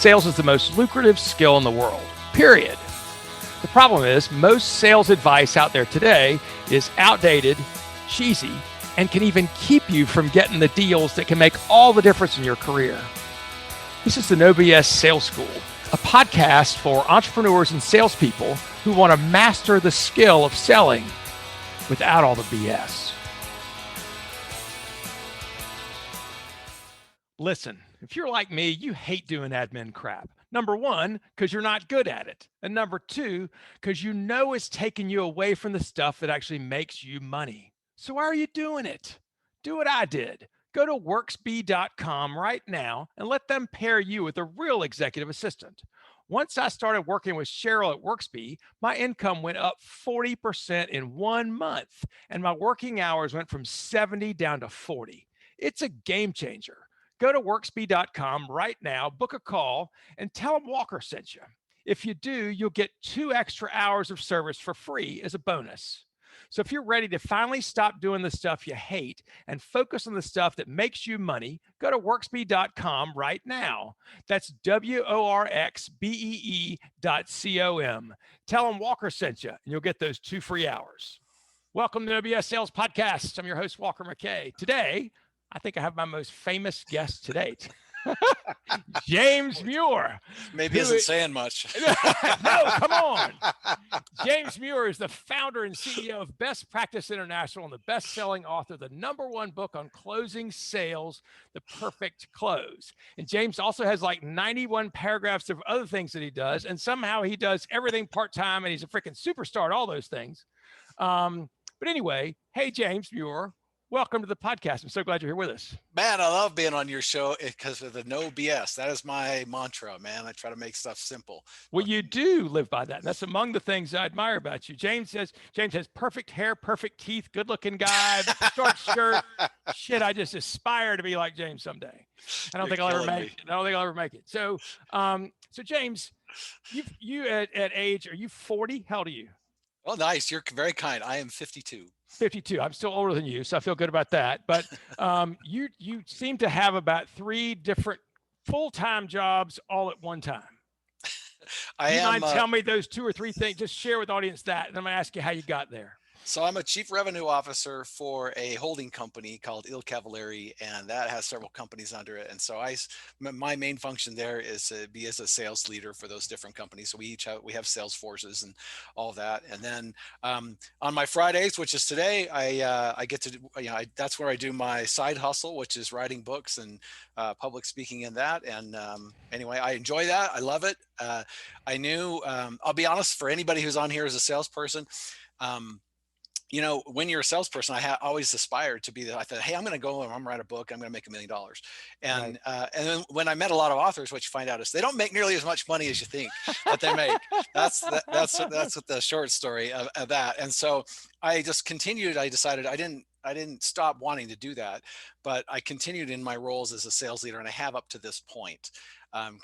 sales is the most lucrative skill in the world, period. The problem is most sales advice out there today is outdated, cheesy, and can even keep you from getting the deals that can make all the difference in your career. This is the No BS Sales School, a podcast for entrepreneurs and salespeople who want to master the skill of selling without all the BS. Listen, if you're like me, you hate doing admin crap. Number one, because you're not good at it. And number two, because you know it's taking you away from the stuff that actually makes you money. So why are you doing it? Do what I did. Go to worksby.com right now and let them pair you with a real executive assistant. Once I started working with Cheryl at Worksby, my income went up 40% in 1 month, and my working hours went from 70 down to 40. It's a game changer. Go to worksby.com right now, book a call, and tell them Walker sent you. If you do, you'll get 2 extra hours of service for free as a bonus. So if you're ready to finally stop doing the stuff you hate and focus on the stuff that makes you money, go to worksby.com right now. That's WORXBEE.com. Tell them Walker sent you, and you'll get those 2 free hours. Welcome to the OBS Sales Podcast. I'm your host, Walker McKay. Today, I think I have my most famous guest to date, James Muir. Maybe isn't saying much. No, come on. James Muir is the founder and CEO of Best Practice International and the best-selling author of the #1 book on closing sales, The Perfect Close. And James also has like 91 paragraphs of other things that he does, and somehow he does everything part-time, and he's a freaking superstar at all those things. But anyway, hey, James Muir. Welcome to the podcast. I'm so glad you're here with us. Man, I love being on your show because of the no BS. That is my mantra, man. I try to make stuff simple. Well, you do live by that. And that's among the things I admire about you. James has perfect hair, perfect teeth, good looking guy, short shirt. Shit, I just aspire to be like James someday. I don't think I'll ever make it. So James, you at age, are you 40? How old are you? Oh, nice. You're very kind. I am 52. 52. I'm still older than you, so I feel good about that. But you seem to have about 3 different full-time jobs all at one time. Tell me those 2 or 3 things? Just share with the audience that, and I'm going to ask you how you got there. So I'm a chief revenue officer for a holding company called Il Cavalieri, and that has several companies under it. And so my main function there is to be as a sales leader for those different companies. So we have sales forces and all of that. And then on my Fridays, which is today, I get to that's where I do my side hustle, which is writing books and public speaking in that. And anyway, I enjoy that. I love it. I knew I'll be honest, for anybody who's on here as a salesperson. When you're a salesperson, I always aspired to be that. I thought, hey, I'm going to go and I'm going to write a book. I'm going to make $1 million. And right. And then when I met a lot of authors, what you find out is they don't make nearly as much money as you think that they make. That's what the short story of that. And so I just continued. I decided I didn't stop wanting to do that, but I continued in my roles as a sales leader, and I have up to this point.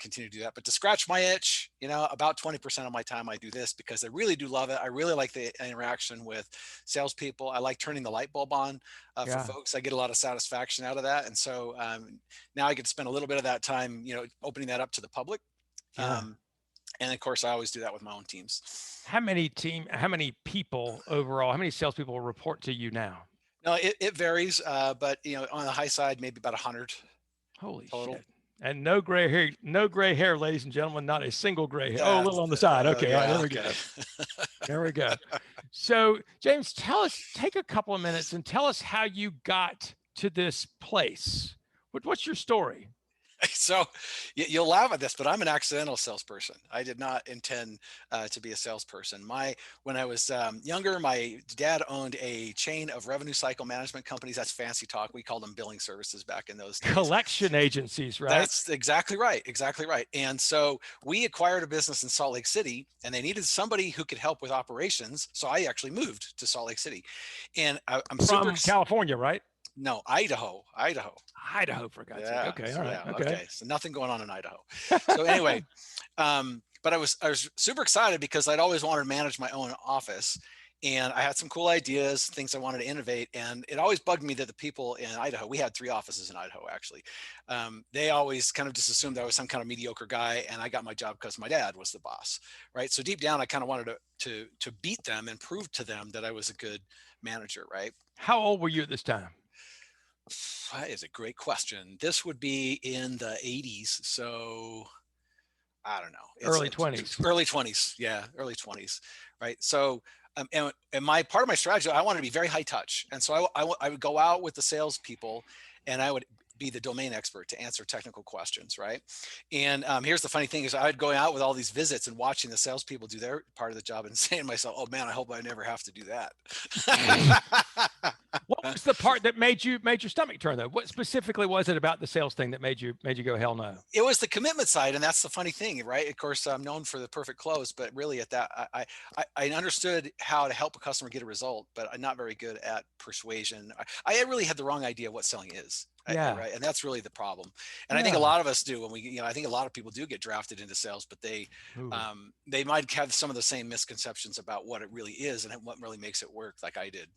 Continue to do that, but to scratch my itch, about 20% of my time I do this because I really do love it. I really like the interaction with salespeople. I like turning the light bulb on for folks. I get a lot of satisfaction out of that, and so now I get to spend a little bit of that time, opening that up to the public. And of course, I always do that with my own teams. How many people overall? How many salespeople report to you now? No, it varies, but on the high side, maybe about 100. Holy total. Shit. And no gray hair, ladies and gentlemen, not a single gray hair. A little on the side. Okay. All right, there we go. There we go. So James, take a couple of minutes and tell us how you got to this place. What's your story? So you'll laugh at this, but I'm an accidental salesperson. I did not intend to be a salesperson. When I was younger, my dad owned a chain of revenue cycle management companies. That's fancy talk. We called them billing services back in those days. Collection agencies, right? That's exactly right. Exactly right. And so we acquired a business in Salt Lake City, and they needed somebody who could help with operations. So I actually moved to Salt Lake City, and I'm from California, right? No, Idaho, for God's sake. Okay. All right. Yeah, okay. So nothing going on in Idaho. So anyway, but I was super excited because I'd always wanted to manage my own office. And I had some cool ideas, things I wanted to innovate. And it always bugged me that the people in Idaho, we had 3 offices in Idaho, actually. They always kind of just assumed I was some kind of mediocre guy. And I got my job because my dad was the boss, right? So deep down, I kind of wanted to beat them and prove to them that I was a good manager, right? How old were you at this time? That is a great question. This would be in the 80s. So I don't know. Early 20s. Early 20s. Yeah, early 20s. Right. So, and my part of my strategy, I wanted to be very high touch. And so I would go out with the salespeople and I would be the domain expert to answer technical questions. Right. And here's the funny thing is I would go out with all these visits and watching the salespeople do their part of the job and saying to myself, oh man, I hope I never have to do that. What was the part that made your stomach turn though? What specifically was it about the sales thing that made you go, hell no? It was the commitment side, and that's the funny thing, right? Of course, I'm known for the perfect close, but really at that, I understood how to help a customer get a result, but I'm not very good at persuasion. I really had the wrong idea of what selling is. Yeah. Right. And that's really the problem. And I think a Yeah. lot of us do when we, I think a lot of people do get drafted into sales, but Ooh. they might have some of the same misconceptions about what it really is and what really makes it work, like I did.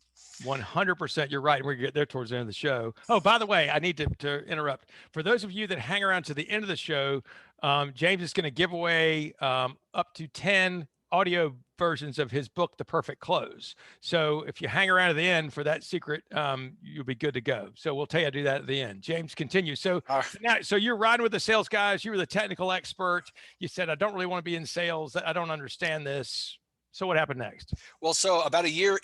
100%. You're right. We're going to get there towards the end of the show. Oh, by the way, I need to interrupt. For those of you that hang around to the end of the show, James is going to give away up to 10 audio versions of his book, The Perfect Close. So if you hang around to the end for that secret, you'll be good to go. So we'll tell you how to do that at the end. James, continue. So now, so you're riding with the sales guys. You were the technical expert. You said, I don't really want to be in sales. I don't understand this. So what happened next? Well, so about a year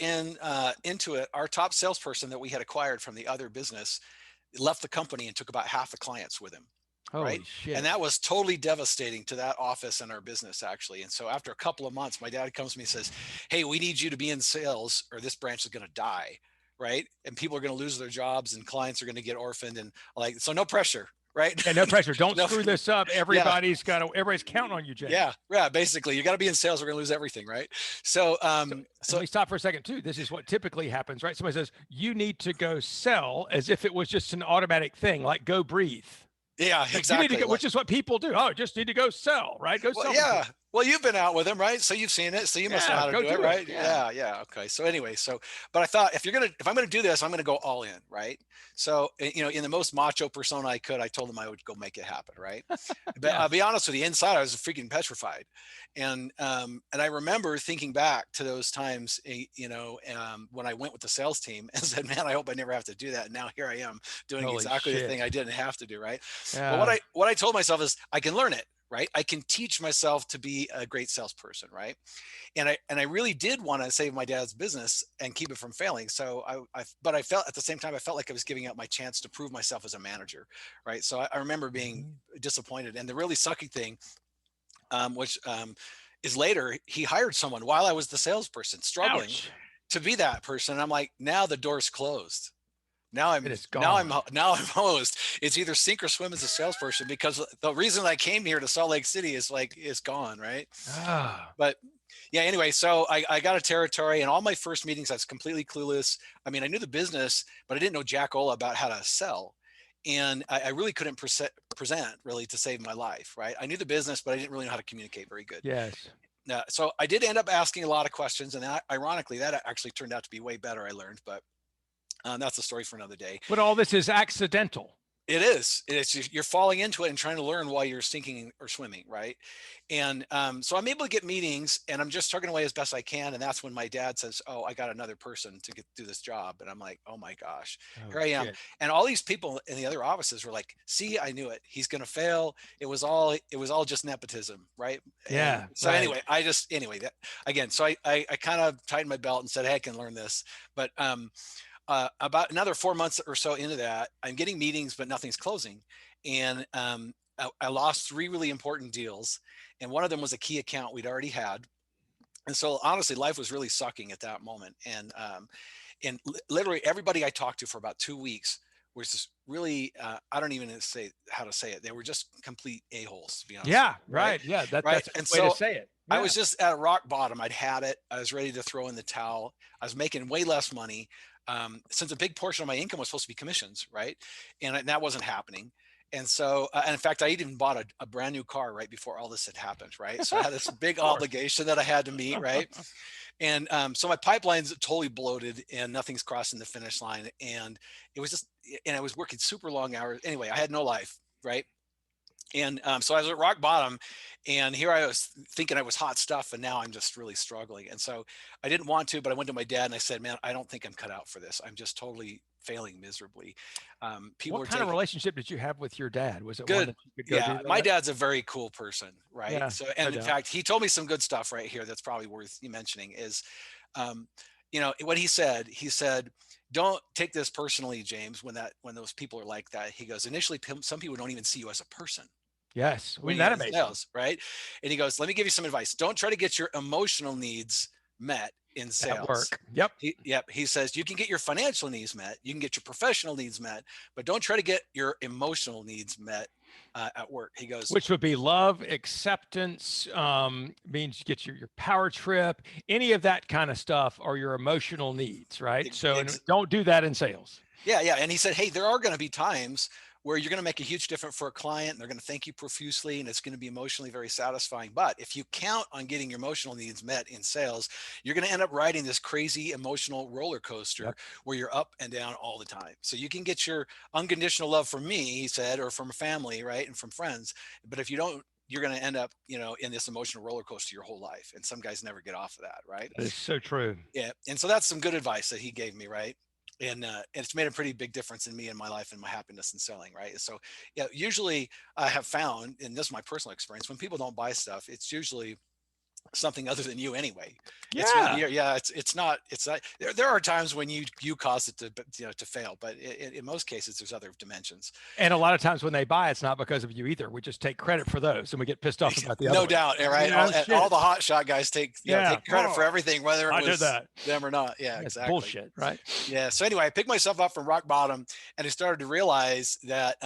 into it, our top salesperson that we had acquired from the other business left the company and took about half the clients with him. Holy right. shit. And that was totally devastating to that office and our business, actually. And so after a couple of months, my dad comes to me and says, hey, we need you to be in sales or this branch is going to die. Right. And people are going to lose their jobs and clients are going to get orphaned and like, so no pressure. Right. Yeah, no pressure. Don't screw this up. Everybody's counting on you, Jay. Yeah. Yeah. Basically you got to be in sales. We're going to lose everything. Right. So let me stop for a second too. This is what typically happens, right? Somebody says you need to go sell as if it was just an automatic thing, like go breathe. Yeah, exactly. You need to go, which is what people do. Oh, just need to go sell, right? Go sell. Yeah. Well, you've been out with him, right? So you've seen it. So you must know how to do it, right? Yeah. Okay. So anyway, but I thought if I'm going to do this, I'm going to go all in, right? So, in the most macho persona I could, I told him I would go make it happen, right? But I'll be honest with you, inside I was freaking petrified. And I remember thinking back to those times, when I went with the sales team and said, man, I hope I never have to do that. And now here I am doing exactly the thing I didn't have to do, right? Yeah. But what I told myself is I can learn it. Right. I can teach myself to be a great salesperson. Right. And I really did want to save my dad's business and keep it from failing. So but I felt at the same time, I felt like I was giving up my chance to prove myself as a manager. Right. So I remember being disappointed. And the really sucky thing, which is later, he hired someone while I was the salesperson struggling to be that person. And I'm like, now the door's closed. Now I'm hosed. It's either sink or swim as a salesperson because the reason I came here to Salt Lake City is gone, right? But yeah, anyway, so I got a territory and all my first meetings, I was completely clueless. I mean, I knew the business, but I didn't know jack ola about how to sell. And I really couldn't present really to save my life, right? I knew the business, but I didn't really know how to communicate very good. Yes. So I did end up asking a lot of questions. And ironically, that actually turned out to be way better, I learned, but that's a story for another day. But all this is accidental. It is. You're falling into it and trying to learn while you're sinking or swimming, right? And so I'm able to get meetings, and I'm just tugging away as best I can. And that's when my dad says, "Oh, I got another person to do this job." And I'm like, "Oh my gosh, here I am!" Shit. And all these people in the other offices were like, "See, I knew it. He's gonna fail. It was all just nepotism, right?" Yeah. And so anyway, So I kind of tightened my belt and said, "Hey, I can learn this," but about another 4 months or so into that, I'm getting meetings, but nothing's closing. And I lost 3 really important deals. And one of them was a key account we'd already had. And so honestly, life was really sucking at that moment. And literally everybody I talked to for about 2 weeks was just really, I don't even say how to say it. They were just complete a-holes, to be honest. Yeah, right. Yeah, that's a way to say it. Yeah. I was just at rock bottom. I'd had it. I was ready to throw in the towel. I was making way less money. Since a big portion of my income was supposed to be commissions, right? And that wasn't happening. And so, and in fact, I even bought a brand new car right before all this had happened, right? So I had this big Of course. obligation that I had to meet, right? And so my pipeline's totally bloated and nothing's crossing the finish line. And it was just, and I was working super long hours. Anyway, I had no life, right? And so I was at rock bottom, and here I was thinking I was hot stuff, and now I'm just really struggling. And so I didn't want to, but I went to my dad and I said, "Man, I don't think I'm cut out for this. I'm just totally failing miserably." People What are kind of taking relationship did you have with your dad? Was it one good. that you could go Yeah, do my that? dad's a very cool person, right? Yeah, So, no and in doubt. fact, he told me some good stuff right here that's probably worth you mentioning. Is um, what he said, don't take this personally, James, when those people are like that. He goes, initially, some people don't even see you as a person Yes. when Wasn't you that get in amazing? sales, right? And he goes, let me give you some advice. Don't try to get your emotional needs met in At sales. work. Yep. He says you can get your financial needs met, you can get your professional needs met, but don't try to get your emotional needs met at work. He goes, Which would be love, acceptance, means you get your power trip, any of that kind of stuff are your emotional needs, right? So, and ex- don't do that in sales. Yeah, yeah. And he said, hey, there are going to be times where you're going to make a huge difference for a client and they're going to thank you profusely and it's going to be emotionally very satisfying. But if you count on getting your emotional needs met in sales, you're going to end up riding this crazy emotional roller coaster Yep. where you're up and down all the time. So you can get your unconditional love from me, he said, or from a family, right? And from friends. But if you don't, you're going to end up, in this emotional roller coaster your whole life. And some guys never get off of that, right? That is so true. Yeah, and so that's some good advice that he gave me, right? And it's made a pretty big difference in me and my life and my happiness in selling, right? So, yeah, usually I have found, and this is my personal experience, when people don't buy stuff, it's usually something other than you anyway. It's really, Yeah. yeah, it's not. There are times when you cause it to to fail, but in most cases there's other dimensions. And a lot of times when they buy, it's not because of you either. We just take credit for those and we get pissed off about the other No ones. doubt, You right? know, All shit. the hot shot guys take Yeah. take credit for Oh, everything, whether it I did was that. them or not. Yeah, That's exactly. bullshit, right? Yeah. So anyway, I picked myself up from rock bottom and I started to realize that,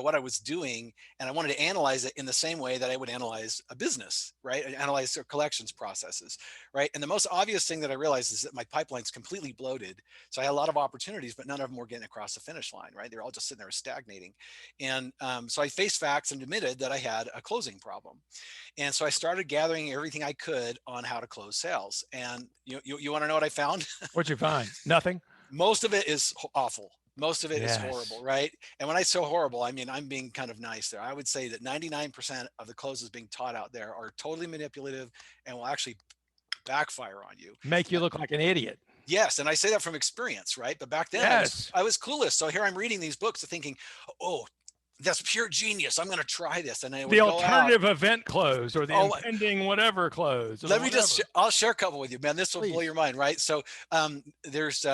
what I was doing, and I wanted to analyze it in the same way that I would analyze a business, right? I analyze their collections processes, right? And the most obvious thing that I realized is that my pipeline's completely bloated. So I had a lot of opportunities, but none of them were getting across the finish line, right? They're all just sitting there stagnating. And so I faced facts and admitted that I had a closing problem. And so I started gathering everything I could on how to close sales. And you want to know what I found? What'd you find? Nothing. Most of it is awful. Most of it is horrible, Yes. right? And when I say horrible, I mean I'm being kind of nice there. I would say that 99% of the closes being taught out there are totally manipulative and will actually backfire on you. Make you look like an idiot. Yes, and I say that from experience, right? But back then Yes. I was clueless. So here I'm reading these books and thinking, "Oh, that's pure genius. I'm going to try this." And I The would go out. alternative event close or the Oh, impending whatever close or the let me just whatever. I'll share a couple with you, man. This will blow Please. your mind, right? So there's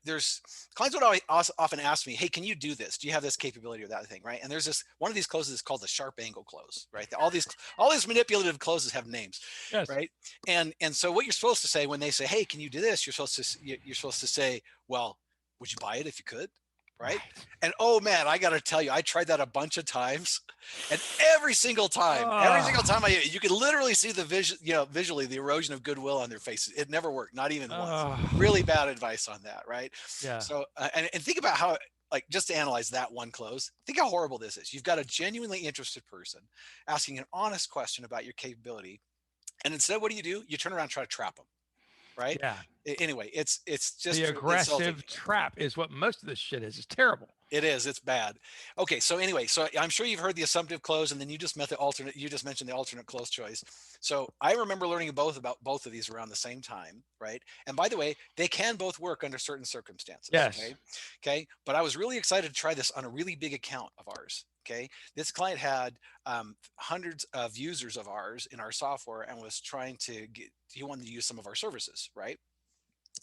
there's clients would often ask me, hey, can you do this? Do you have this capability or that thing, right? And there's this one of these closes is called the sharp angle close, right? All these manipulative closes have names, Yes. right? And so what you're supposed to say when they say, hey, can you do this, you're supposed to say, well, would you buy it if you could? Right. Right. And oh man, I got to tell you, I tried that a bunch of times, and every single Oh, time you could literally see the vision, visually the erosion of goodwill on their faces. It never worked, not even once. Really oh, bad advice on that, right? yeah. So, and think about how, like, just to analyze that one close, think how horrible this is. You've got a genuinely interested person asking an honest question about your capability, and instead, what do? You turn around and try to trap them, right? Yeah. Anyway, it's The just insulting. aggressive trap is what most of this shit is. It's terrible. It is. It's bad. Okay. So anyway, so I'm sure you've heard the assumptive close, and then you just met the alternate. You just mentioned the alternate close choice. So I remember learning about both of these around the same time, right? And by the way, they can both work under certain circumstances. Yes. Okay. Okay. But I was really excited to try this on a really big account of ours. Okay. This client had hundreds of users of ours in our software and was trying to get. He wanted to use some of our services, right?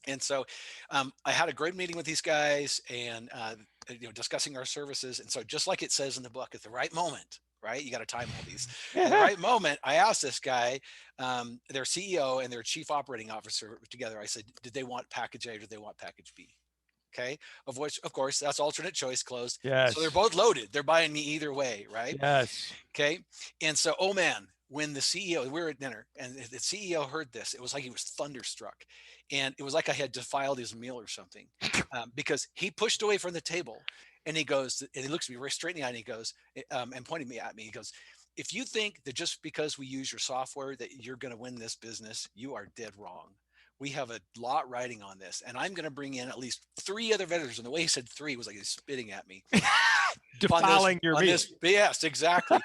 And so I had a great meeting with these guys and discussing our services. And so just like it says in the book, at the right moment, right, you got to time all these. At the right moment, I asked this guy, their CEO and their chief operating officer together. I said, did they want package A or did they want package B? Okay, of which, of course, that's alternate choice closed. So they're Yes. both loaded. They're buying me either way, right? Yes. Okay. And so, oh man, when the CEO, we were at dinner and the CEO heard this, it was like he was thunderstruck. And it was like I had defiled his meal or something, because he pushed away from the table And he goes, and he looks at me very straight in the eye, and he goes, and pointing me at me, he goes, if you think that just because we use your software that you're going to win this business, you are dead wrong. We have a lot riding on this, and I'm going to bring in at least 3 other vendors. And the way he said three was like he's spitting at me Defiling your on meeting. this. Yes, exactly.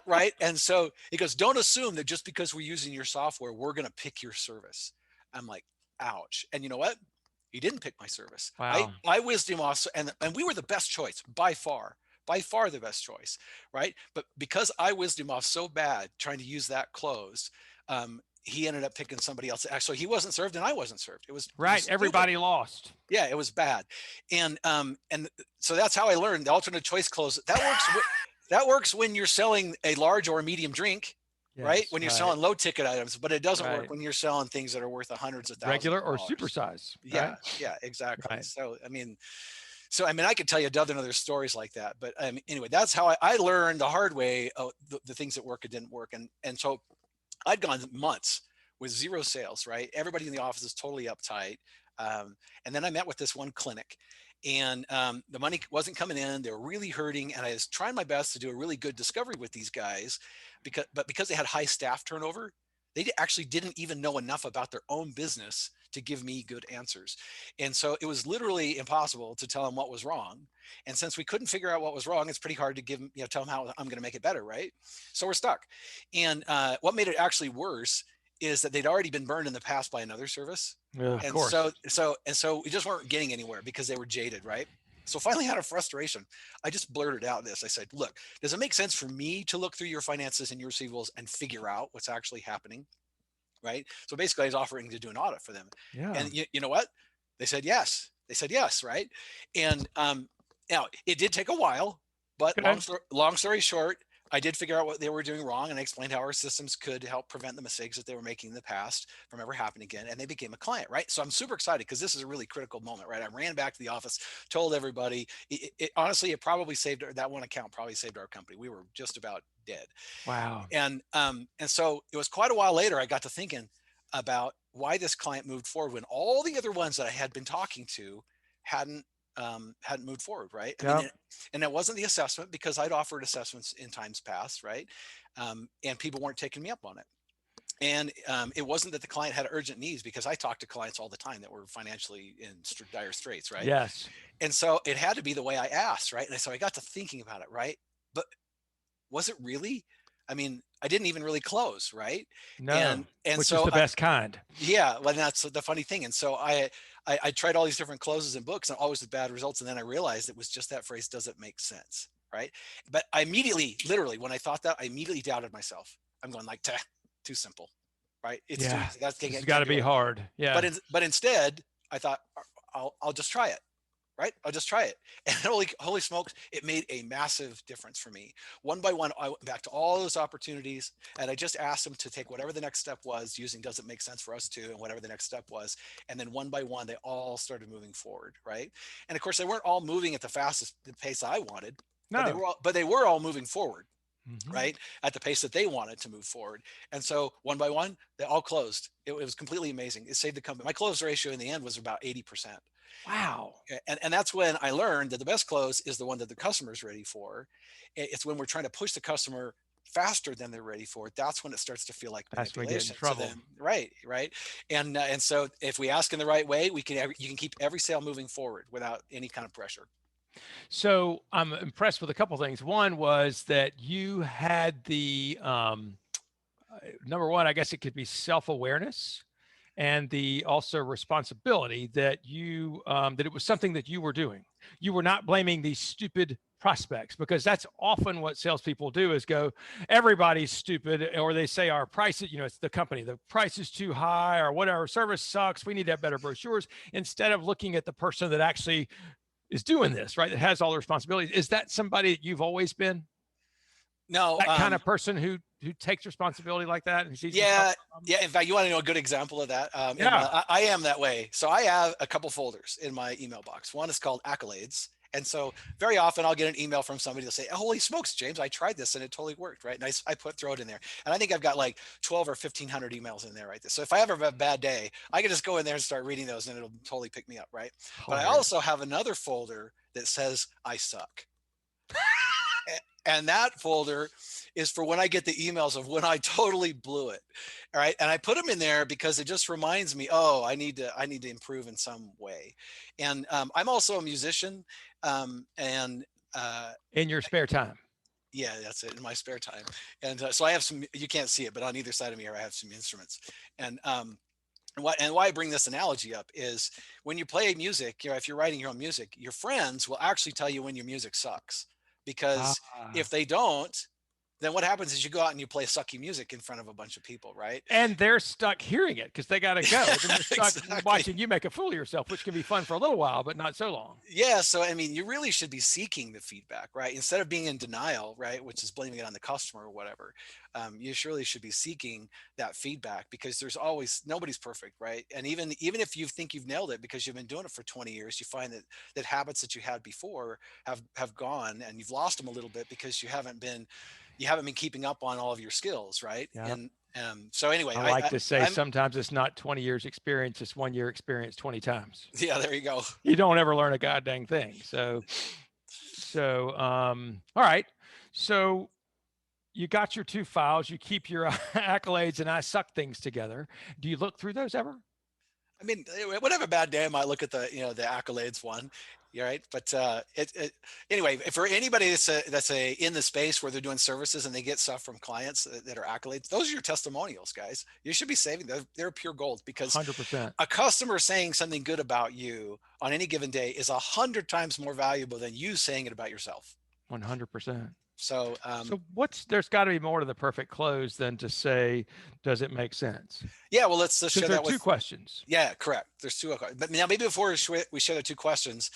Right. And so he goes, don't assume that just because we're using your software, we're going to pick your service. I'm like, ouch. And you know what? He didn't pick my service. Wow. I whizzed him off, and we were the best choice by far the best choice, right? But because I whizzed him off so bad trying to use that close, he ended up picking somebody else. Actually, he wasn't served and I wasn't served. It was right. Everybody lost. Yeah, it was bad. And so that's how I learned the alternate choice close. That works when you're selling a large or a medium drink. Yes, right? When you're selling low ticket items, but it doesn't Right. work when you're selling things that are worth hundreds of thousands. Regular of or dollars. supersize. Yeah, Right? yeah, exactly. Right. So, I mean, I could tell you a dozen other stories like that, but anyway, that's how I learned the hard way the things that work and didn't work. And so I'd gone months with zero sales, right? Everybody in the office is totally uptight. And then I met with this one clinic, and the money wasn't coming in. They were really hurting, and I was trying my best to do a really good discovery with these guys, because they had high staff turnover, they actually didn't even know enough about their own business to give me good answers. And so it was literally impossible to tell them what was wrong. And since we couldn't figure out what was wrong, it's pretty hard to tell them how I'm going to make it better, right? So we're stuck. And what made it actually worse is that they'd already been burned in the past by another service. Of And course. so we just weren't getting anywhere because they were jaded, right? So finally, out of frustration, I just blurted out this. I said, look, does it make sense for me to look through your finances and your receivables and figure out what's actually happening? Right. So basically, I was offering to do an audit for them. Yeah. And you know what? They said yes. Right. And now it did take a while, but long story short, I did figure out what they were doing wrong, and I explained how our systems could help prevent the mistakes that they were making in the past from ever happening again. And they became a client, right? So I'm super excited because this is a really critical moment, right? I ran back to the office, told everybody. Honestly, it probably saved that one account. Probably saved our company. We were just about dead. Wow. And so it was quite a while later I got to thinking about why this client moved forward when all the other ones that I had been talking to hadn't moved forward, right? Yep. I mean, and that wasn't the assessment, because I'd offered assessments in times past, right? And people weren't taking me up on it. And it wasn't that the client had urgent needs, because I talked to clients all the time that were financially in dire straits, right? Yes. And so it had to be the way I asked, right? And so I got to thinking about it, right? But was it really? I mean, I didn't even really close, right? No. And which so is the best kind. Yeah, well, that's the funny thing. And so I tried all these different closes and books, and always with bad results. And then I realized it was just that phrase, does it make sense? Right. But I immediately, literally, when I thought that, I immediately doubted myself. I'm going like, too simple. Right. It's got to be hard. Yeah. But instead, I thought, I'll just try it. Right. I'll just try it. And holy smokes, it made a massive difference for me. One by one, I went back to all those opportunities, and I just asked them to take whatever the next step was, using does it make sense for us to, and whatever the next step was. And then one by one, they all started moving forward. Right. And of course, they weren't all moving at the pace I wanted. No. But they were all moving forward. Mm-hmm. Right, at the pace that they wanted to move forward. And so one by one, they all closed. It was completely amazing. It saved the company. My close ratio in the end was about 80%. Wow. And that's when I learned that the best close is the one that the customer is ready for. It's when we're trying to push the customer faster than they're ready for it. That's when it starts to feel like manipulation to them. Right. And so if we ask in the right way, you can keep every sale moving forward without any kind of pressure. So I'm impressed with a couple of things. One was that you had the number one, I guess it could be self-awareness, and the also responsibility that you that it was something that you were doing. You were not blaming these stupid prospects, because that's often what salespeople do, is go, everybody's stupid, or they say our price, it's the company, the price is too high, or whatever, service sucks, we need to have better brochures, instead of looking at the person that actually is doing this, right? That has all the responsibilities. Is that somebody that you've always been? No, that kind of person who takes responsibility like that. And yeah. In fact, you want to know a good example of that? I am that way. So I have a couple folders in my email box. One is called accolades, And so very often I'll get an email from somebody that'll say, oh, holy smokes, James, I tried this and it totally worked, right? And I throw it in there. And I think I've got like 12 or 1500 emails in there right there. So if I ever have a bad day, I can just go in there and start reading those and it'll totally pick me up, right? But I Hilarious. also have another folder that says I suck. And that folder is for when I get the emails of when I totally blew it. All right. And I put them in there because it just reminds me, oh, I need to improve in some way. And I'm also a musician. And In your spare time. yeah, that's it, in my spare time. And so I have some, you can't see it, but on either side of me here, I have some instruments. And why I bring this analogy up is when you play music, if you're writing your own music, your friends will actually tell you when your music sucks, because Ah. if they don't, then what happens is you go out and you play sucky music in front of a bunch of people, right? And they're stuck hearing it because they got to go. Then they're stuck Exactly. watching you make a fool of yourself, which can be fun for a little while, but not so long. Yeah, so I mean, you really should be seeking the feedback, right? Instead of being in denial, right, which is blaming it on the customer or whatever. You surely should be seeking that feedback, because there's always, nobody's perfect, right? And even if you think you've nailed it because you've been doing it for 20 years, you find that habits that you had before have gone, and you've lost them a little bit because you haven't been keeping up on all of your skills, right? Yeah. And so anyway, I like I to say I'm sometimes it's not 20 years experience, it's 1 year experience 20 times. yeah, there you go. You don't ever learn a goddamn thing. All right. So you got your two files, you keep your accolades and I suck things together. Do you look through those ever? I mean, when I have a bad day, I might look at the accolades one, yeah, right? But anyway, for anybody that's in the space where they're doing services and they get stuff from clients that are accolades, those are your testimonials, guys. You should be saving those. They're pure gold, because 100%. a customer saying something good about you on any given day is 100 times more valuable than you saying it about yourself. 100%. So So there's got to be more to the perfect close than to say, does it make sense? yeah, well, let's Because share there are that two with. questions. Yeah, correct. There's two. But now maybe before we share the two questions,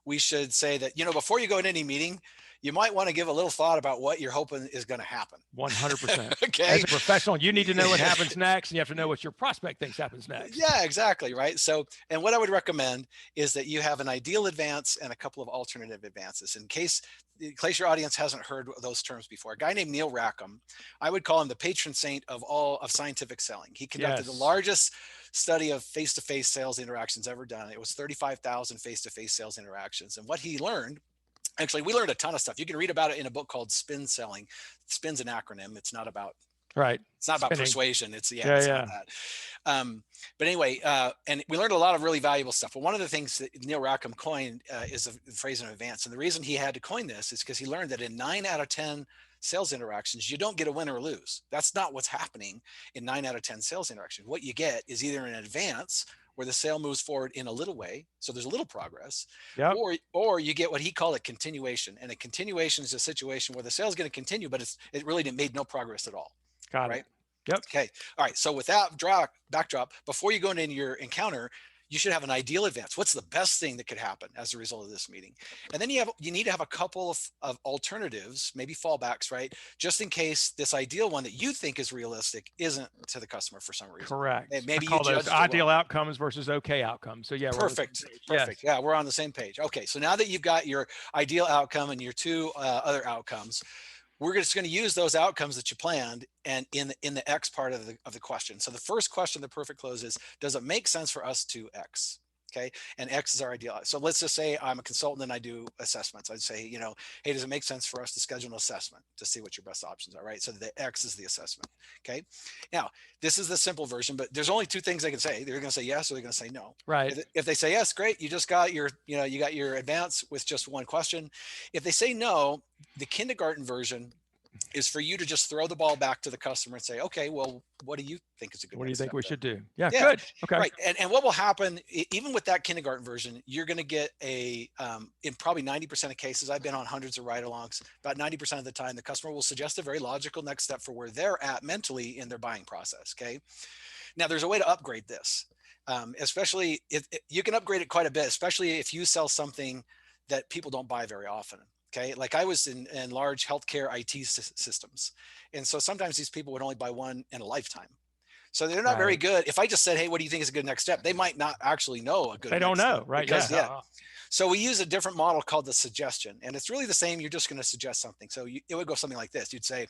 we should say that, before you go into any meeting, you might want to give a little thought about what you're hoping is going to happen. 100%. As Okay. a professional, you need to know what happens next, and you have to know what your prospect thinks happens next. Yeah, exactly. Right. So, and what I would recommend is that you have an ideal advance and a couple of alternative advances in case your audience hasn't heard those terms before. A guy named Neil Rackham, I would call him the patron saint of all of scientific selling. He conducted the Yes. largest study of face-to-face sales interactions ever done. It was 35,000 face-to-face sales interactions. And what he learned, actually, we learned a ton of stuff. You can read about it in a book called Spin Selling. Spin's an acronym. Right. It's not about Spinning. persuasion. It's not Yeah. that. But anyway, and we learned a lot of really valuable stuff. But one of the things that Neil Rackham coined is the phrase in advance. And the reason he had to coin this is because he learned that in 9 out of 10 sales interactions, you don't get a win or lose. That's not what's happening in 9 out of 10 sales interactions. What you get is either an advance, where the sale moves forward in a little way, so there's a little progress, Yep. or you get what he called a continuation. And a continuation is a situation where the sale is going to continue, but it really made no progress at all. Got it. Right. Yep. Okay. All right. So with that backdrop, before you go into your encounter, you should have an ideal advance. What's the best thing that could happen as a result of this meeting? And then you need to have a couple of alternatives, maybe fallbacks, right? Just in case this ideal one that you think is realistic isn't to the customer for some reason. Correct. I Maybe you call those judged it ideal wrong. outcomes versus okay outcomes. So yeah, we're on the same Perfect. page. Yes. Perfect. Yeah, we're on the same page. Okay. So now that you've got your ideal outcome and your two other outcomes, we're just going to use those outcomes that you planned and in the X part of the question. So the first question, the perfect close, is, does it make sense for us to X? Okay. And X is our ideal. So let's just say I'm a consultant and I do assessments. I'd say, hey, does it make sense for us to schedule an assessment to see what your best options are? Right. So the X is the assessment. Okay. Now, this is the simple version, but there's only two things they can say. They're going to say yes, or they're going to say no. Right. If they say yes, great. You just got you got your advance with just one question. If they say no, the kindergarten version is for you to just throw the ball back to the customer and say, okay, well, what do you think is a good What do you next think step we then? should do? Yeah. Yeah, Good. Okay. right. And what will happen, even with that kindergarten version, you're going to get in probably 90% of cases, I've been on hundreds of ride-alongs, about 90% of the time, the customer will suggest a very logical next step for where they're at mentally in their buying process. Okay. Now there's a way to upgrade this. Especially if you can upgrade it quite a bit, especially if you sell something that people don't buy very often. Okay. Like I was in large healthcare IT systems. And so sometimes these people would only buy one in a lifetime. So they're not very Right. good. If I just said, hey, what do you think is a good next step? They might not actually know a good They don't next step know. Right. because, yeah. Yeah. So we use a different model called the suggestion, and it's really the same. You're just going to suggest something. So it would go something like this. You'd say,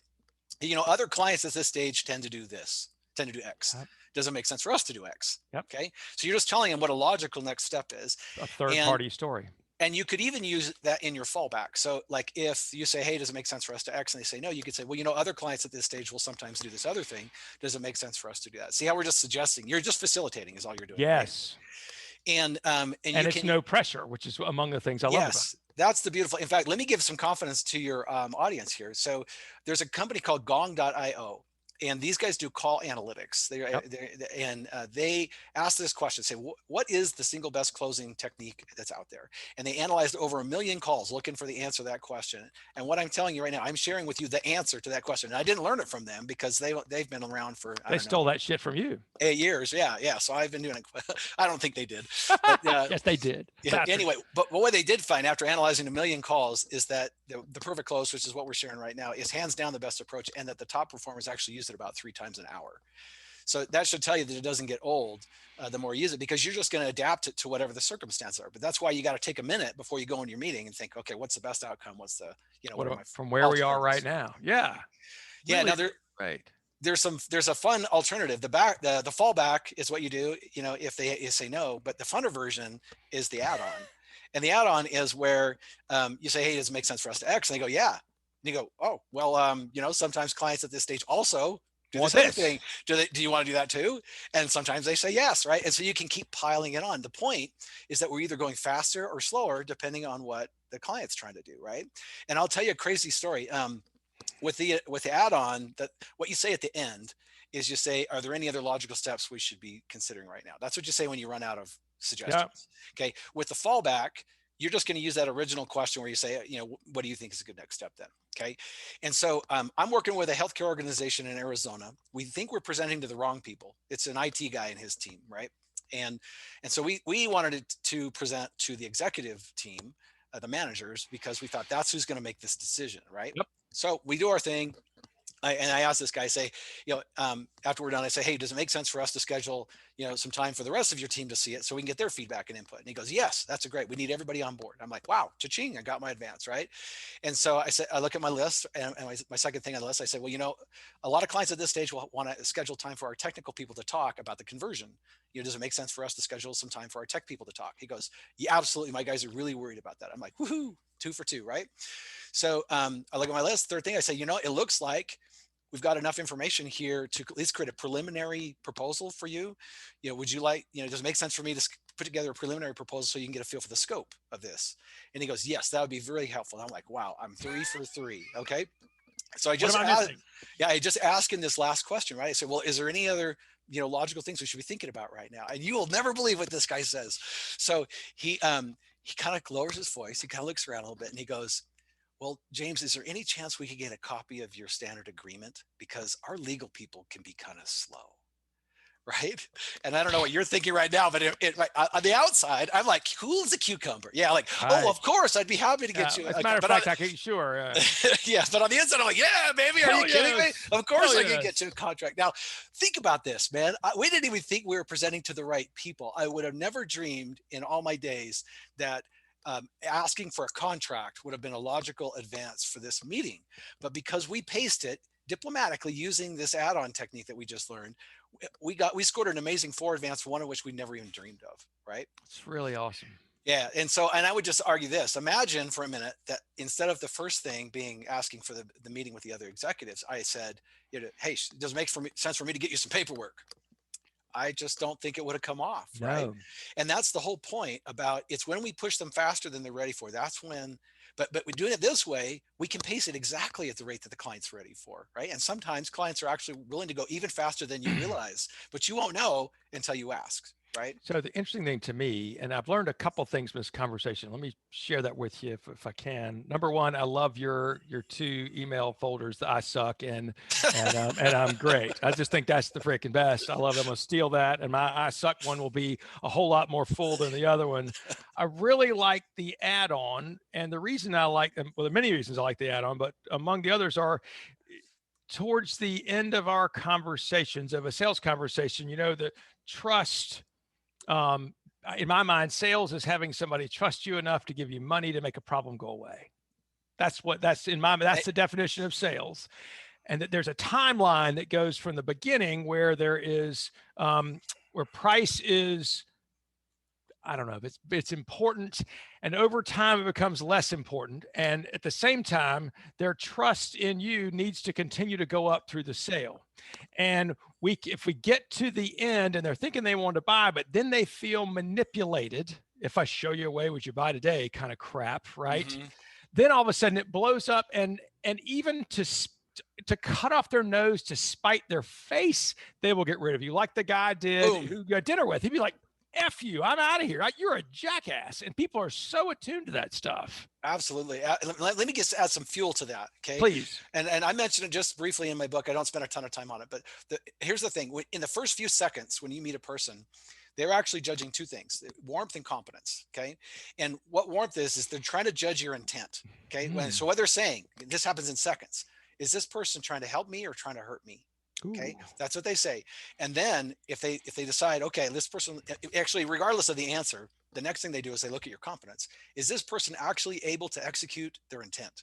other clients at this stage tend to do this, tend to do X. Yep. Does it make sense for us to do X? Yep. Okay. So you're just telling them what a logical next step is. A third And party story. and you could even use that in your fallback. So like if you say, hey, does it make sense for us to X? And they say no, you could say, well, other clients at this stage will sometimes do this other thing. Does it make sense for us to do that? See how we're just suggesting? You're just facilitating is all you're doing. Yes. Right? And it's no pressure, which is among the things I love about it. That's the beautiful. In fact, let me give some confidence to your audience here. So there's a company called Gong.io, and these guys do call analytics. They ask this question, say, what is the single best closing technique that's out there? And they analyzed over 1 million calls looking for the answer to that question. And what I'm telling you right now, I'm sharing with you the answer to that question. And I didn't learn it from them because they've been around for, they stole that shit from you. 8 years. Yeah. So I've been doing it. I don't think they did. But, yes, they did. Yeah, anyway, but what they did find after analyzing 1 million calls is that the perfect close, which is what we're sharing right now, is hands down the best approach, and that the top performers actually use it about 3 times an hour. So that should tell you that it doesn't get old the more you use it, because you're just going to adapt it to whatever the circumstances are. But that's why you got to take a minute before you go into your meeting and think, okay, what's the best outcome? What's the, from where we are right now? Yeah. Yeah. Really, right. There's a fun alternative. The fallback is what you do, if they say no, but the funner version is the add-on. And the add-on is where you say, hey, does it make sense for us to X? And they go, yeah. And you go, oh, well, sometimes clients at this stage also do this other thing. Do you want to do that too? And sometimes they say yes, right? And so you can keep piling it on. The point is that we're either going faster or slower, depending on what the client's trying to do, right? And I'll tell you a crazy story. With the add-on, that what you say at the end is you say, are there any other logical steps we should be considering right now? That's what you say when you run out of suggestions. Yeah. Okay. With the fallback, you're just going to use that original question where you say, what do you think is a good next step then? Okay. And so I'm working with a healthcare organization in Arizona. We think we're presenting to the wrong people. It's an IT guy and his team, right? And so we wanted to present to the executive team, the managers, because we thought that's who's going to make this decision, right? Yep. So we do our thing. And I asked this guy, say, after we're done, I say, hey, does it make sense for us to schedule, some time for the rest of your team to see it so we can get their feedback and input? And he goes, yes, that's great. We need everybody on board. I'm like, wow, cha-ching, I got my advance, right? And so I said, I look at my list, and my second thing on the list, I said, well, a lot of clients at this stage will want to schedule time for our technical people to talk about the conversion. Does it make sense for us to schedule some time for our tech people to talk? He goes, yeah, absolutely. My guys are really worried about that. I'm like, woohoo, 2 for 2, right? So I look at my list. Third thing, I say, it looks like we've got enough information here to at least create a preliminary proposal for you. Would you like, does it make sense for me to put together a preliminary proposal so you can get a feel for the scope of this? And he goes, yes, that would be very helpful. And I'm like, wow, I'm 3 for 3. Okay. So I just asked in this last question, right? I said, well, is there any other, logical things we should be thinking about right now? And you will never believe what this guy says. So he kind of lowers his voice. He kind of looks around a little bit and he goes, well, James, is there any chance we could get a copy of your standard agreement? Because our legal people can be kind of slow, right? And I don't know what you're thinking right now, but on the outside, I'm like, cool as a cucumber. Yeah, like, oh, of course, I'd be happy to get you. As a matter of fact, I can, sure. Yeah, but on the inside, I'm like, yeah, baby, are you kidding me? Of course I can get you a contract. Now, think about this, man. We didn't even think we were presenting to the right people. I would have never dreamed in all my days that asking for a contract would have been a logical advance for this meeting. But because we paced it diplomatically using this add-on technique that we just learned, we scored an amazing 4 advance, one of which we never even dreamed of, right? It's really awesome. Yeah. And I would just argue this. Imagine for a minute that instead of the first thing being asking for the meeting with the other executives, I said, hey, does it make sense for me to get you some paperwork? I just don't think it would have come off. No. Right. And that's the whole point about it's when we push them faster than they're ready for. That's when, but we're doing it this way, we can pace it exactly at the rate that the client's ready for. Right. And sometimes clients are actually willing to go even faster than you realize, but you won't know until you ask. Right. So the interesting thing to me, and I've learned a couple things from this conversation. Let me share that with you if I can. Number one, I love your 2 email folders that I suck in, and I'm great. I just think that's the freaking best. I love it. I'm gonna steal that, and my I suck one will be a whole lot more full than the other one. I really like the add-on, and the reason I like them, well, there are many reasons I like the add-on, but among the others are towards the end of our conversations, of a sales conversation, the trust in my mind, sales is having somebody trust you enough to give you money to make a problem go away. That's the definition of sales. And that there's a timeline that goes from the beginning where there is where price is, I don't know, it's important, and over time it becomes less important. And at the same time, their trust in you needs to continue to go up through the sale. And if we get to the end and they're thinking they want to buy, but then they feel manipulated, if I show you a way, would you buy today? Kind of crap, right? Mm-hmm. Then all of a sudden it blows up, and even to cut off their nose to spite their face, they will get rid of you, like the guy did Boom. who you got dinner with. He'd be like, F you, I'm out of here. You're a jackass. And people are so attuned to that stuff. Absolutely. Let me just add some fuel to that. Okay. Please. And I mentioned it just briefly in my book. I don't spend a ton of time on it, but here's the thing. In the first few seconds, when you meet a person, they're actually judging two things: warmth and competence. Okay. And what warmth is they're trying to judge your intent. Okay. So what they're saying, this happens in seconds. Is this person trying to help me or trying to hurt me? Okay, that's what they say. And then if they decide, okay, this person, actually, regardless of the answer, the next thing they do is they look at your competence. Is this person actually able to execute their intent?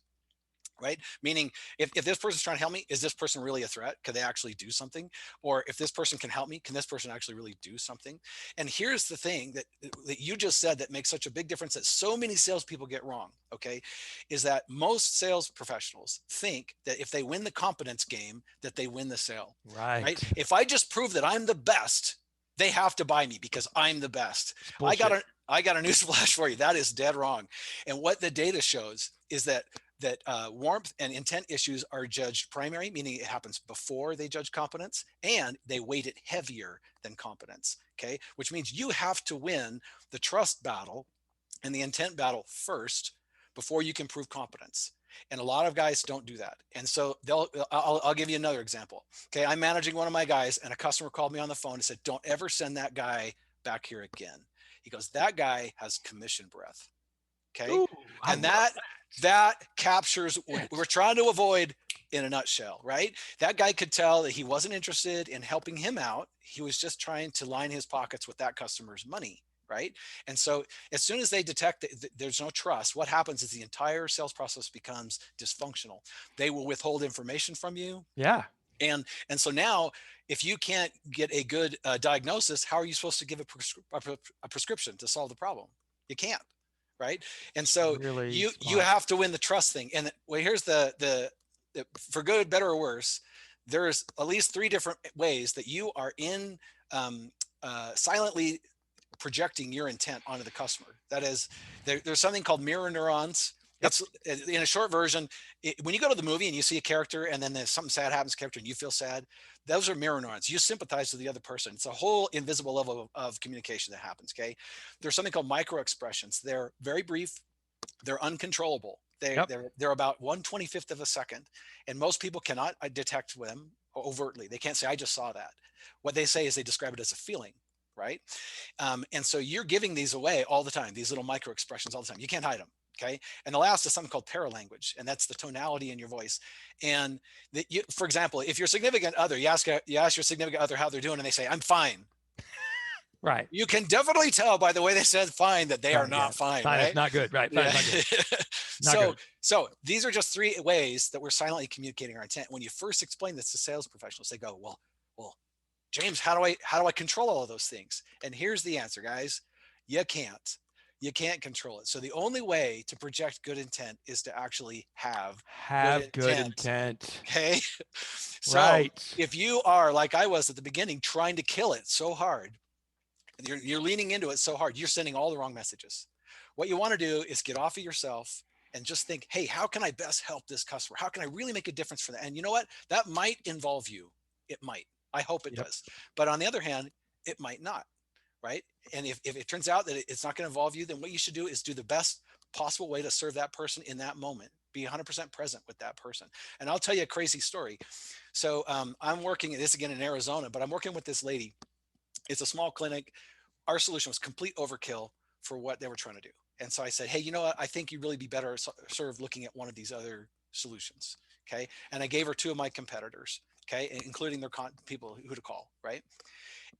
Right? Meaning, if this person's trying to help me, is this person really a threat? Could they actually do something? Or if this person can help me, can this person actually really do something? And here's the thing that you just said that makes such a big difference that so many salespeople get wrong. Okay, is that most sales professionals think that if they win the competence game, that they win the sale. Right. If I just prove that I'm the best, they have to buy me because I'm the best. I got a news flash for you. That is dead wrong. And what the data shows is that warmth and intent issues are judged primary, meaning it happens before they judge competence, and they weight it heavier than competence. Okay, which means you have to win the trust battle and the intent battle first before you can prove competence. And a lot of guys don't do that. And so I'll give you another example. Okay, I'm managing one of my guys, and a customer called me on the phone and said, "Don't ever send that guy back here again." He goes, "That guy has commission breath." Okay, Ooh, and that captures what we're trying to avoid in a nutshell, right? That guy could tell that he wasn't interested in helping him out. He was just trying to line his pockets with that customer's money, right? And so as soon as they detect that there's no trust, what happens is the entire sales process becomes dysfunctional. They will withhold information from you. Yeah. And so now, if you can't get a good diagnosis, how are you supposed to give a prescription to solve the problem? You can't. Right. And so really you have to win the trust thing. And well, here's the for good, better, or worse, there's at least three different ways that you are silently projecting your intent onto the customer. That is, there's something called mirror neurons. It's in a short version. When you go to the movie and you see a character and then there's something sad happens to the character and you feel sad, those are mirror neurons. You sympathize with the other person. It's a whole invisible level of communication that happens. Okay. There's something called micro expressions. They're very brief. They're uncontrollable. They're about 1/25th of a second. And most people cannot detect them overtly. They can't say, "I just saw that." What they say is they describe it as a feeling. Right. And so you're giving these away all the time, these little micro expressions all the time. You can't hide them. Okay. And the last is something called paralanguage, and that's the tonality in your voice. And for example, if your significant other, you ask your significant other how they're doing, and they say, "I'm fine." Right. You can definitely tell by the way they said fine that they are not fine. Fine, right? it's not good. Right. Fine, Yeah. not good. So these are just three ways that we're silently communicating our intent. When you first explain this to sales professionals, they go, well, James, how do I control all of those things? And here's the answer, guys. You can't. You can't control it. So the only way to project good intent is to actually have good intent. Okay. So right. If you are, like I was at the beginning, trying to kill it so hard, you're leaning into it so hard, you're sending all the wrong messages. What you want to do is get off of yourself and just think, hey, how can I best help this customer? How can I really make a difference for them? And you know what? That might involve you. It might. I hope it does. But on the other hand, it might not. Right. And if it turns out that it's not going to involve you, then what you should do is do the best possible way to serve that person in that moment. Be 100% present with that person. And I'll tell you a crazy story. So I'm working at this again in Arizona, but I'm working with this lady. It's a small clinic. Our solution was complete overkill for what they were trying to do. And so I said, hey, you know what? I think you'd really be better served looking at one of these other solutions. Okay. And I gave her two of my competitors. okay, including their people who to call, right?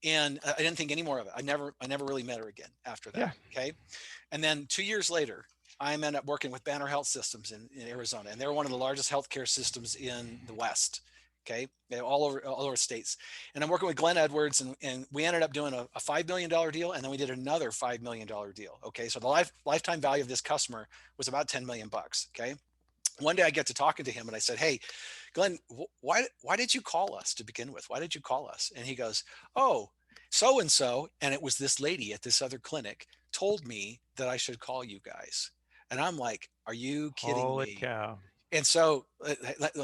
And I didn't think any more of it. I never really met her again after that. Yeah. Okay. And then 2 years later, I ended up working with Banner Health Systems in Arizona, and they're one of the largest healthcare systems in the West. Okay, all over states. And I'm working with Glenn Edwards, and we ended up doing a $5 million deal, and then we did another $5 million deal. Okay, so the lifetime value of this customer was about 10 million bucks. Okay, one day I get to talking to him, and I said, "Hey, Glenn, why did you call us to begin with? Why did you call us?" And he goes, "Oh, so and so, and it was this lady at this other clinic told me that I should call you guys." And I'm like, "Are you kidding Holy me?" cow. And so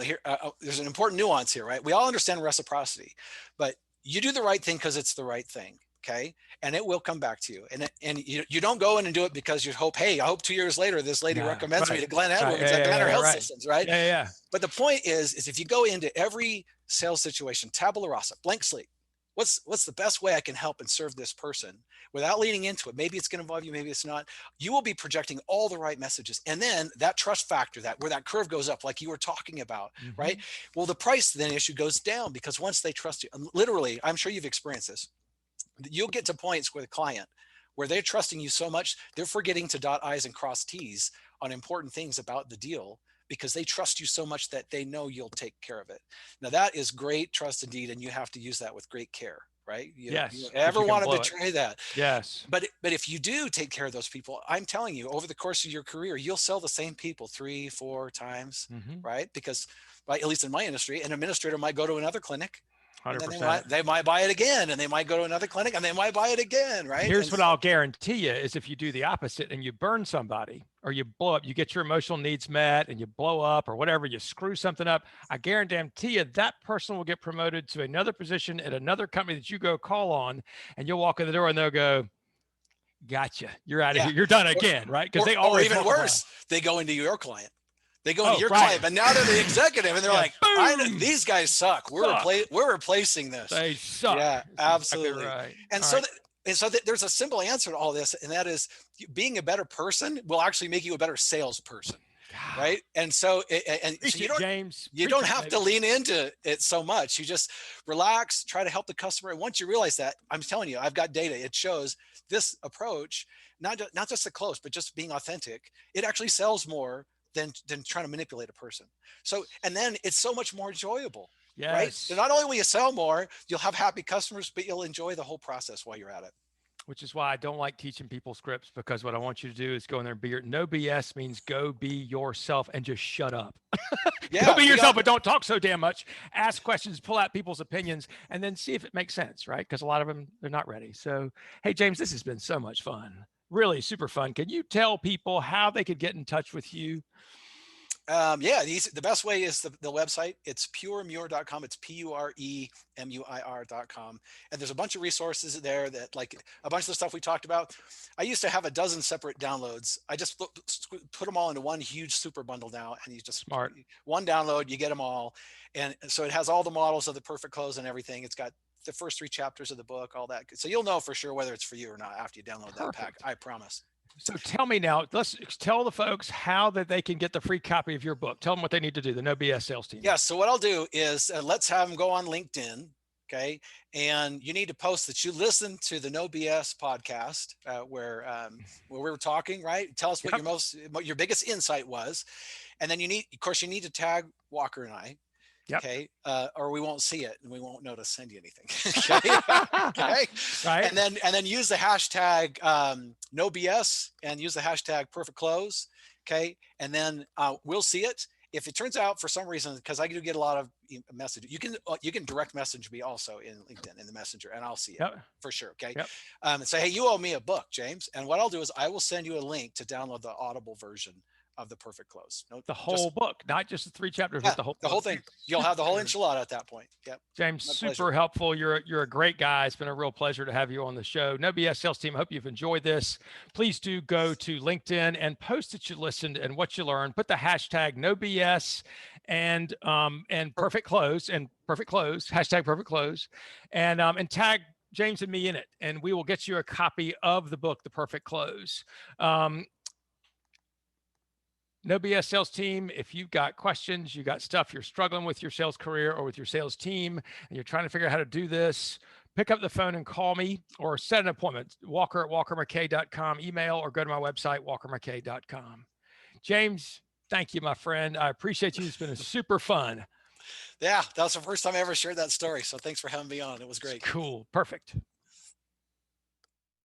here, there's an important nuance here, right? We all understand reciprocity, but you do the right thing because it's the right thing. Okay. And it will come back to you. And you don't go in and do it because you hope, hey, I hope 2 years later, this lady No. recommends me Right. to Glenn Right. Edwards Yeah, at yeah, Banner yeah, Health right. Systems, right? Yeah, yeah. But the point is if you go into every sales situation, tabula rasa, blank slate, what's the best way I can help and serve this person without leaning into it? Maybe it's going to involve you, maybe it's not. You will be projecting all the right messages. And then that trust factor, that where that curve goes up, like you were talking about, right? Well, the price then issue goes down because once they trust you, literally, I'm sure you've experienced this. You'll get to points with a client where they're trusting you so much, they're forgetting to dot I's and cross T's on important things about the deal because they trust you so much that they know you'll take care of it. Now that is great trust indeed, and you have to use that with great care, right? You don't Yes. Because ever you can want to blow it. betray that. Yes. But if you do take care of those people, I'm telling you, over the course of your career, you'll sell the same people 3-4 times, right? Because at least in my industry, an administrator might go to another clinic, and then 100%. they might buy it again, and they might go to another clinic, and they might buy it again, right? Here's And what I'll guarantee you is if you do the opposite and you burn somebody or you blow up, you get your emotional needs met and you blow up or whatever, you screw something up, I guarantee you that person will get promoted to another position at another company that you go call on, and you'll walk in the door and they'll go, "Gotcha. You're out of yeah, here. You're done or, again." Right. Because or, they or always even want to. worse, they go into your client. They go into Oh, your right. client, but now they're the executive, and they're Yeah. like, "I know Boom. these guys suck. Suck. We're replacing this." They suck. Yeah, That's exactly absolutely. right. And All so, right. there's a simple answer to all this, and that is being a better person will actually make you a better salesperson, God. right? And so, Preach you it, James. Preach don't it, have to baby. lean into it so much. You just relax, try to help the customer. And once you realize that, I'm telling you, I've got data. It shows this approach, not just the close, but just being authentic. It actually sells more than trying to manipulate a person. So, and then it's so much more enjoyable, right? So Yes. not only will you sell more, you'll have happy customers, but you'll enjoy the whole process while you're at it. Which is why I don't like teaching people scripts, because what I want you to do is go in there and be your no BS means go be yourself and just shut up. Go Yeah, be be yourself, on. but don't talk so damn much. Ask questions, pull out people's opinions, and then see if it makes sense, right? Because a lot of them, they're not ready. So, hey, James, this has been so much fun. Really super fun. Can you tell people how they could get in touch with you? Yeah, the best way is the website. It's puremuir.com. It's PUREMUIR.com. And there's a bunch of resources there that, like a bunch of the stuff we talked about. I used to have a dozen separate downloads. I just put them all into one huge super bundle now. And you just Smart. one download, you get them all. And so it has all the models of the perfect close and everything. It's got the first 3 chapters of the book, all that. So you'll know for sure whether it's for you or not after you download that pack. Perfect. I promise. So tell me now, let's tell the folks how that they can get the free copy of your book. Tell them what they need to do, the No BS sales team. Yeah. So what I'll do is let's have them go on LinkedIn. Okay. And you need to post that you listen to the No BS podcast where we were talking, right? Tell us what what your biggest insight was. And then of course, you need to tag Walker and I. Yep. Okay. Or we won't see it and we won't know to send you anything. Okay. Okay. Right. And then use the hashtag no BS and use the hashtag perfect close. Okay. And then we'll see it. If it turns out for some reason, because I do get a lot of messages, you can direct message me also in LinkedIn in the messenger, and I'll see it for sure. Okay. Yep. And say, hey, you owe me a book, James. And what I'll do is I will send you a link to download the Audible version of the perfect close. The whole book, not just the 3 chapters, but the whole thing. You'll have the whole enchilada at that point. Yep. James, super helpful. You're a great guy. It's been a real pleasure to have you on the show. No BS Sales Team, I hope you've enjoyed this. Please do go to LinkedIn and post that you listened and what you learned. Put the hashtag No BS and perfect close, hashtag perfect close, and tag James and me in it, and we will get you a copy of the book, The Perfect Close. No BS sales team. If you've got questions, you got stuff you're struggling with your sales career or with your sales team, and you're trying to figure out how to do this, pick up the phone and call me or set an appointment. Walker at walkermckay.com, email, or go to my website, walkermckay.com. James, thank you, my friend. I appreciate you. It's been super fun. Yeah, that was the first time I ever shared that story. So thanks for having me on. It was great. Cool. Perfect.